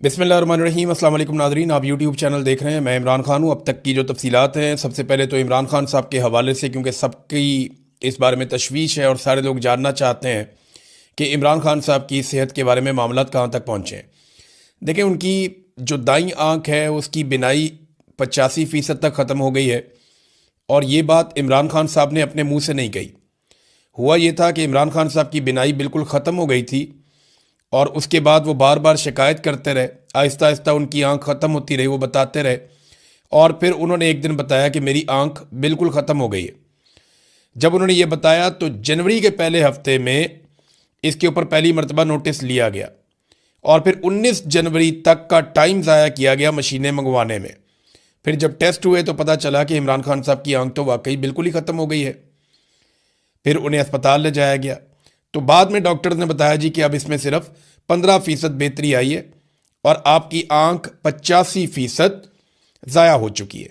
बिस्मिल्लाहिर्रहमानिर्रहीम। अस्सलाम वालेकुम नाज़रीन, आप यूट्यूब चैनल देख रहे हैं। मैं इमरान खान हूँ। अब तक की जो तफसीलात हैं, सबसे पहले तो इमरान खान साहब के हवाले से, क्योंकि सबकी इस बारे में तशवीश है और सारे लोग जानना चाहते हैं कि इमरान खान साहब की सेहत के बारे में मामलात कहाँ तक पहुँचे हैं। देखें, उनकी जो दाईं आँख है उसकी बिनाई 85% तक ख़त्म हो गई है, और ये बात इमरान खान साहब ने अपने मुँह से नहीं कही। हुआ ये था कि इमरान खान साहब की बिनाई बिल्कुल ख़त्म हो गई थी, और उसके बाद वो बार बार शिकायत करते रहे। आहिस्ता आहिस्ता उनकी आंख ख़त्म होती रही, वो बताते रहे, और फिर उन्होंने एक दिन बताया कि मेरी आंख बिल्कुल ख़त्म हो गई है। जब उन्होंने ये बताया तो जनवरी के पहले हफ्ते में इसके ऊपर पहली मरतबा नोटिस लिया गया, और फिर 19 जनवरी तक का टाइम ज़ाया किया गया मशीनें मंगवाने में। फिर जब टेस्ट हुए तो पता चला कि इमरान खान साहब की आंख तो वाकई बिल्कुल ही ख़त्म हो गई है। फिर उन्हें अस्पताल ले जाया गया, तो बाद में डॉक्टर ने बताया जी कि अब इसमें सिर्फ 15% बेहतरी आई है और आपकी आंख 85% ज़ाया हो चुकी है।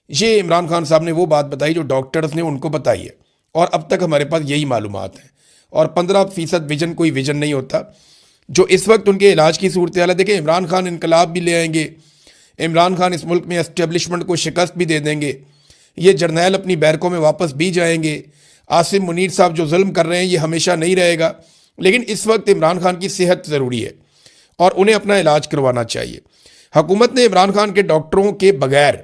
ये इमरान खान साहब ने वो बात बताई जो डॉक्टर्स ने उनको बताई है, और अब तक हमारे पास यही मालूमात हैं। और 15% विजन कोई विजन नहीं होता। जो इस वक्त उनके इलाज की सूरत हाल है, देखें, इमरान खान इनकलाब भी ले आएंगे, इमरान खान इस मुल्क में एस्टेब्लिशमेंट को शिकस्त भी दे देंगे, ये जर्नैल अपनी बैरकों में वापस भी जाएंगे। आसिम मुनीर साहब जो जुल्म कर रहे हैं ये हमेशा नहीं रहेगा, लेकिन इस वक्त इमरान खान की सेहत ज़रूरी है और उन्हें अपना इलाज करवाना चाहिए। हुकूमत ने इमरान खान के डॉक्टरों के बगैर,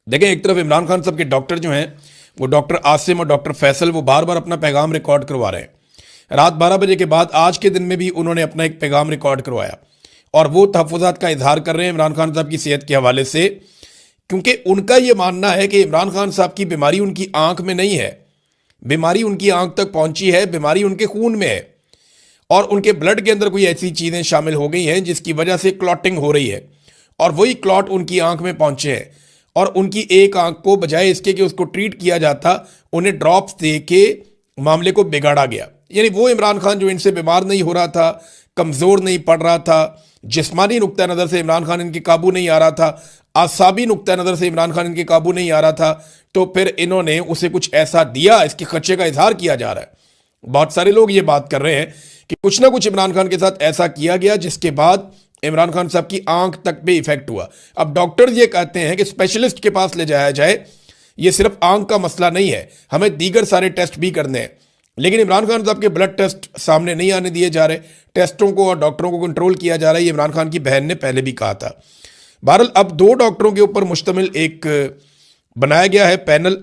देखें, एक तरफ इमरान खान साहब के डॉक्टर जो हैं वो डॉक्टर आसिम और डॉक्टर फैसल, वो बार बार अपना पैगाम रिकॉर्ड करवा रहे हैं। रात 12 बजे के बाद आज के दिन में भी उन्होंने अपना एक पैगाम रिकॉर्ड करवाया, और वो तहफ़्फ़ुज़ात का इजहार कर रहे हैं इमरान खान साहब की सेहत के हवाले से, क्योंकि उनका ये मानना है कि इमरान खान साहब की बीमारी उनकी आंख में नहीं है, बीमारी उनकी आंख तक पहुंची है, बीमारी उनके खून में है, और उनके ब्लड के अंदर कोई ऐसी चीज़ें शामिल हो गई हैं जिसकी वजह से क्लॉटिंग हो रही है, और वही क्लॉट उनकी आंख में पहुंचे हैं। और उनकी एक आंख को बजाय इसके कि उसको ट्रीट किया जाता, उन्हें ड्रॉप्स दे के मामले को बिगाड़ा गया। यानी वो इमरान खान जो इनसे बीमार नहीं हो रहा था, कमज़ोर नहीं पड़ रहा था, जिस्मानी नुक्ता नज़र से इमरान खान इनके काबू नहीं आ रहा था, आसाबी नुक्ता नज़र से इमरान खान इनके काबू नहीं आ रहा था, तो फिर इन्होंने उसे कुछ ऐसा दिया, इसके खर्चे का इजहार किया जा रहा है। बहुत सारे लोग ये बात कर रहे हैं कि कुछ ना कुछ इमरान खान के साथ ऐसा किया गया जिसके बाद इमरान खान साहब की आंख तक पे इफेक्ट हुआ। अब डॉक्टर ये कहते हैं कि स्पेशलिस्ट के पास ले जाया जाए, ये सिर्फ आंख का मसला नहीं है, हमें दीगर सारे टेस्ट भी करने हैं। लेकिन इमरान खान साहब के ब्लड टेस्ट सामने नहीं आने दिए जा रहे, टेस्टों को और डॉक्टरों को कंट्रोल किया जा रहा है। ये इमरान खान की बहन ने पहले भी कहा था। बहरहाल अब 2 डॉक्टरों के ऊपर मुश्तमिल एक बनाया गया है पैनल,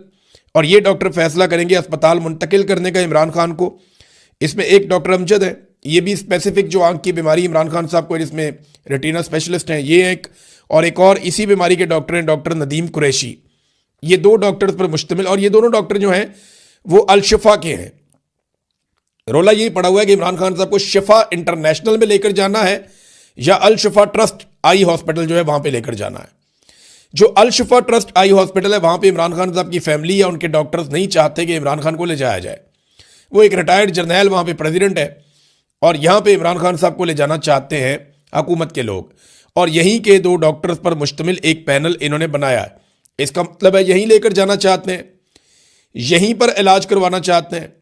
और ये डॉक्टर फैसला करेंगे अस्पताल मुंतकिल करने का इमरान खान को। इसमें एक डॉक्टर अमजद है, ये भी स्पेसिफिक जो आंख की बीमारी इमरान खान साहब को, जिसमें रेटिना स्पेशलिस्ट हैं ये एक, और एक और इसी बीमारी के डॉक्टर हैं डॉक्टर नदीम कुरैशी। ये 2 डॉक्टर्स पर मुश्तमिल, और ये दोनों डॉक्टर जो हैं वो अल शिफा के हैं। रोला यही पड़ा हुआ है कि इमरान खान साहब को शिफा इंटरनेशनल में लेकर जाना है या अल शिफा ट्रस्ट आई हॉस्पिटल जो है वहां पे लेकर जाना है। जो अल शिफा ट्रस्ट आई हॉस्पिटल है वहां पे इमरान खान साहब की फैमिली या उनके डॉक्टर्स नहीं चाहते कि इमरान खान को ले जाया जाए। वो एक रिटायर्ड जर्नैल वहां पे प्रेसिडेंट है, और यहां पे इमरान खान साहब को ले जाना चाहते हैं हुकूमत के लोग, और यहीं के 2 डॉक्टर्स पर मुश्तमिल एक पैनल इन्होंने बनाया है। इसका मतलब है यहीं लेकर जाना चाहते हैं, यहीं पर इलाज करवाना चाहते हैं।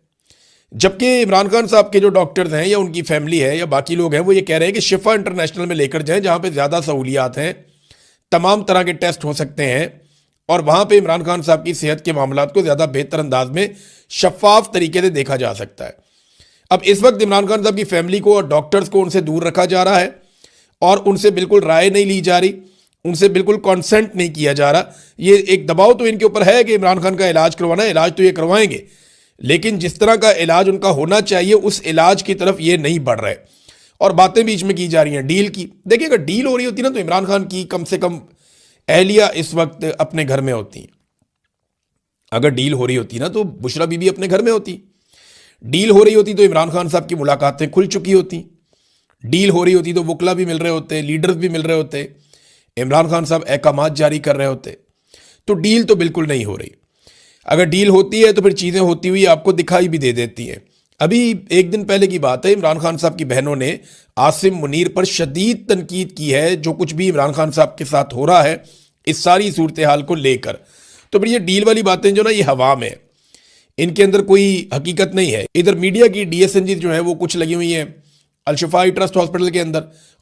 जबकि इमरान खान साहब के जो डॉक्टर्स हैं या उनकी फैमिली है या बाकी लोग हैं वो ये कह रहे हैं कि शिफा इंटरनेशनल में लेकर जाएं, जहां पे ज़्यादा सहूलियात हैं, तमाम तरह के टेस्ट हो सकते हैं, और वहां पे इमरान खान साहब की सेहत के मामलात को ज़्यादा बेहतर अंदाज में शफाफ तरीके से देखा जा सकता है। अब इस वक्त इमरान खान साहब की फैमिली को और डॉक्टर्स को उनसे दूर रखा जा रहा है, और उनसे बिल्कुल राय नहीं ली जा रही, उनसे बिल्कुल कॉन्सेंट नहीं किया जा रहा। ये एक दबाव तो इनके ऊपर है कि इमरान खान का इलाज करवाना है, इलाज तो ये करवाएंगे, लेकिन जिस तरह का इलाज उनका होना चाहिए उस इलाज की तरफ ये नहीं बढ़ रहे, और बातें बीच में की जा रही हैं डील की। देखिए, अगर डील हो रही होती ना तो इमरान खान की कम से कम अहलिया इस वक्त अपने घर में होती। अगर डील हो रही होती ना तो बुशरा बीबी अपने घर में होती। डील हो रही होती तो इमरान खान साहब की मुलाकातें खुल चुकी होती। डील हो रही होती तो वकला भी मिल रहे होते, लीडर्स भी मिल रहे होते, इमरान खान साहब अहकामात जारी कर रहे होते। तो डील तो बिल्कुल नहीं हो रही। अगर डील होती है तो फिर चीज़ें होती हुई आपको दिखाई भी दे देती हैं। अभी एक दिन पहले की बात है, इमरान खान साहब की बहनों ने आसिम मुनीर पर शदीद तनकीद की है, जो कुछ भी इमरान खान साहब के साथ हो रहा है इस सारी सूरत हाल को लेकर। तो फिर ये डील वाली बातें जो ना ये हवा में, इनके अंदर कोई हकीकत नहीं है। इधर मीडिया की DSNG जो है वो कुछ लगी हुई हैं अल शिफा ट्रस्ट हॉस्पिटल के अंदर,